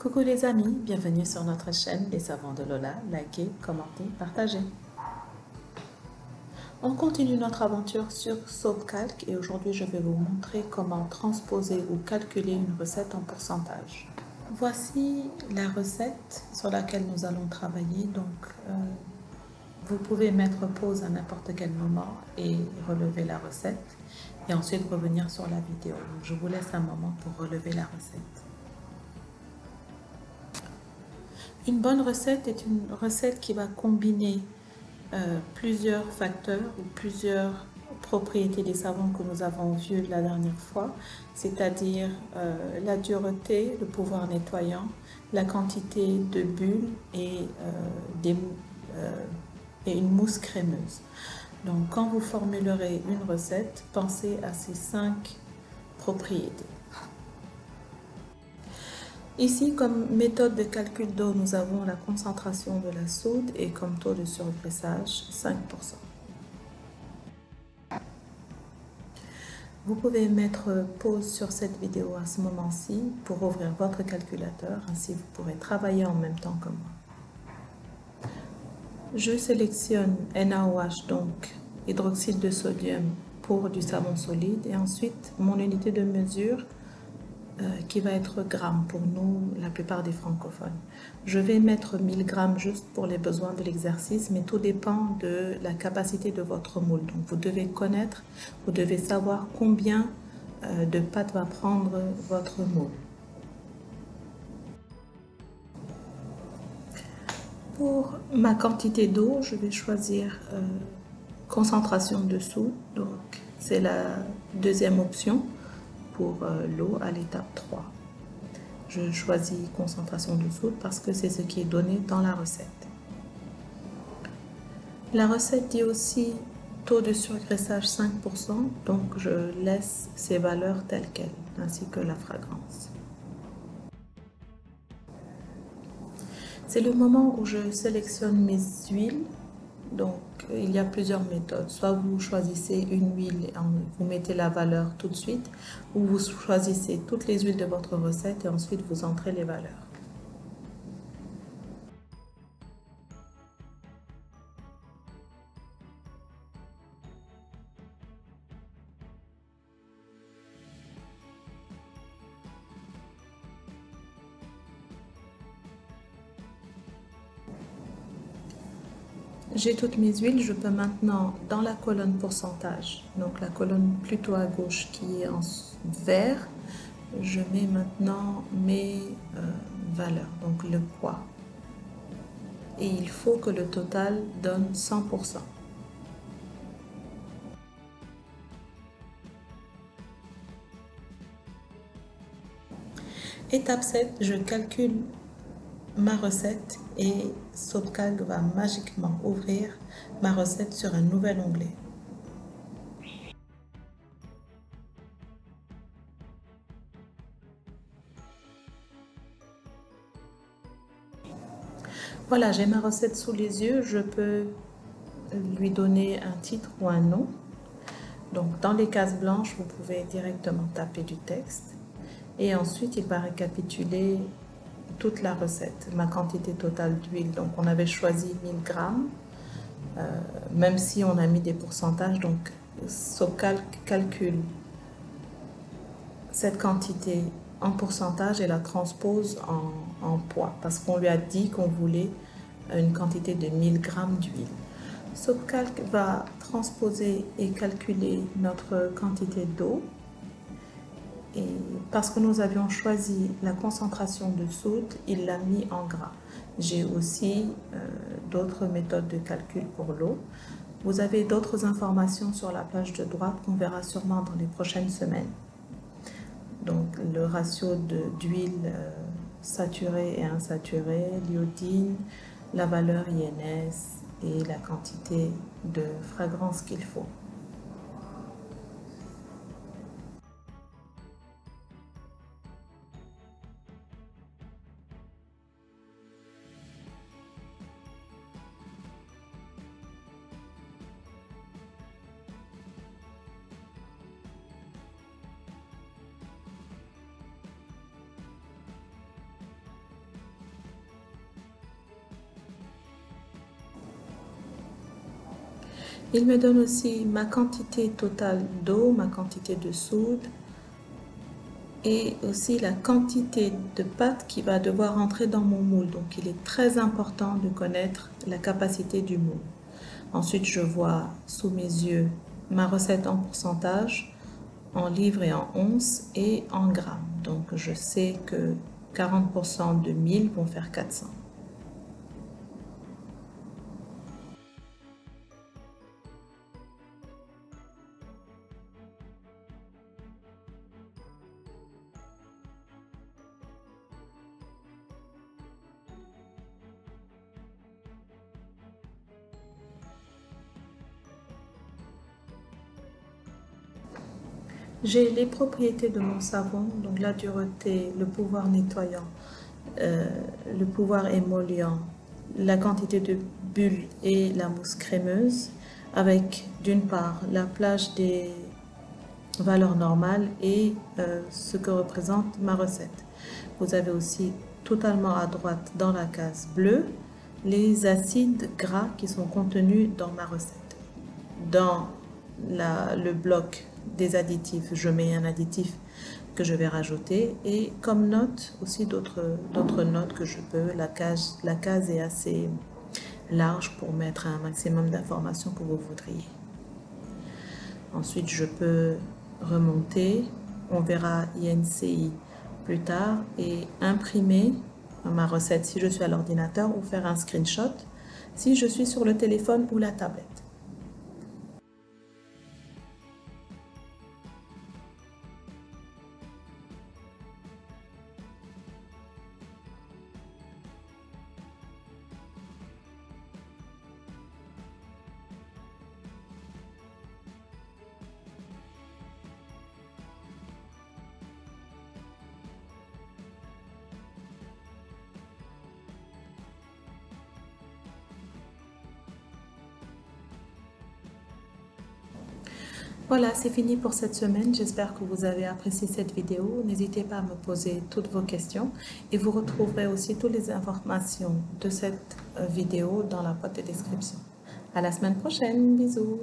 Coucou les amis, bienvenue sur notre chaîne Les Savants de Lola. Likez, commentez, partagez. On continue notre aventure sur SoapCalc et aujourd'hui je vais vous montrer comment transposer ou calculer une recette en pourcentage. Voici la recette sur laquelle nous allons travailler. Donc vous pouvez mettre pause à n'importe quel moment et relever la recette et ensuite revenir sur la vidéo. Donc, je vous laisse un moment pour relever la recette. Une bonne recette est une recette qui va combiner plusieurs facteurs ou plusieurs propriétés des savons que nous avons vus la dernière fois, c'est-à-dire la dureté, le pouvoir nettoyant, la quantité de bulles et une mousse crémeuse. Donc quand vous formulerez une recette, pensez à ces 5 propriétés. Ici, comme méthode de calcul d'eau, nous avons la concentration de la soude et comme taux de surgraissage, 5%. Vous pouvez mettre pause sur cette vidéo à ce moment-ci pour ouvrir votre calculateur, ainsi vous pourrez travailler en même temps que moi. Je sélectionne NaOH, donc hydroxyde de sodium pour du savon solide, et ensuite mon unité de mesure qui va être grammes pour nous, la plupart des francophones. Je vais mettre 1000 grammes juste pour les besoins de l'exercice, mais tout dépend de la capacité de votre moule. Donc vous devez connaître, vous devez savoir combien de pâte va prendre votre moule. Pour ma quantité d'eau, je vais choisir concentration de soude, donc c'est la deuxième option pour l'eau à l'étape 3. Je choisis concentration de soude parce que c'est ce qui est donné dans la recette. La recette dit aussi taux de surgraissage 5%, donc je laisse ces valeurs telles quelles, ainsi que la fragrance. C'est le moment où je sélectionne mes huiles. Donc, il y a plusieurs méthodes. Soit vous choisissez une huile et vous mettez la valeur tout de suite, ou vous choisissez toutes les huiles de votre recette et ensuite vous entrez les valeurs. J'ai toutes mes huiles, je peux maintenant, dans la colonne pourcentage, donc la colonne plutôt à gauche qui est en vert, je mets maintenant mes valeurs, donc le poids. Et il faut que le total donne 100%. Étape 7, je calcule ma recette et SoapCalc va magiquement ouvrir ma recette sur un nouvel onglet. Voilà, j'ai ma recette sous les yeux, je peux lui donner un titre ou un nom. Donc dans les cases blanches, vous pouvez directement taper du texte et ensuite il va récapituler toute la recette, ma quantité totale d'huile. Donc on avait choisi 1000 grammes, même si on a mis des pourcentages, donc SoapCalc calcule cette quantité en pourcentage et la transpose en poids, parce qu'on lui a dit qu'on voulait une quantité de 1000 grammes d'huile. SoapCalc va transposer et calculer notre quantité d'eau. Et parce que nous avions choisi la concentration de soude, il l'a mis en gras. J'ai aussi d'autres méthodes de calcul pour l'eau. Vous avez d'autres informations sur la page de droite qu'on verra sûrement dans les prochaines semaines. Donc le ratio d'huile saturée et insaturée, l'iodine, la valeur INS et la quantité de fragrance qu'il faut. Il me donne aussi ma quantité totale d'eau, ma quantité de soude et aussi la quantité de pâte qui va devoir entrer dans mon moule. Donc il est très important de connaître la capacité du moule. Ensuite, je vois sous mes yeux ma recette en pourcentage, en livres et en onces et en grammes. Donc je sais que 40% de 1000 vont faire 400. J'ai les propriétés de mon savon, donc la dureté, le pouvoir nettoyant, euh, le pouvoir émollient, la quantité de bulles et la mousse crémeuse, avec d'une part la plage des valeurs normales et ce que représente ma recette. Vous avez aussi totalement à droite dans la case bleue les acides gras qui sont contenus dans ma recette. Dans le bloc des additifs, je mets un additif que je vais rajouter et comme note aussi d'autres notes que je peux. La case est assez large pour mettre un maximum d'informations que vous voudriez. Ensuite, je peux remonter, on verra INCI plus tard et imprimer ma recette si je suis à l'ordinateur ou faire un screenshot si je suis sur le téléphone ou la tablette. Voilà, c'est fini pour cette semaine. J'espère que vous avez apprécié cette vidéo. N'hésitez pas à me poser toutes vos questions et vous retrouverez aussi toutes les informations de cette vidéo dans la boîte de description. À la semaine prochaine. Bisous.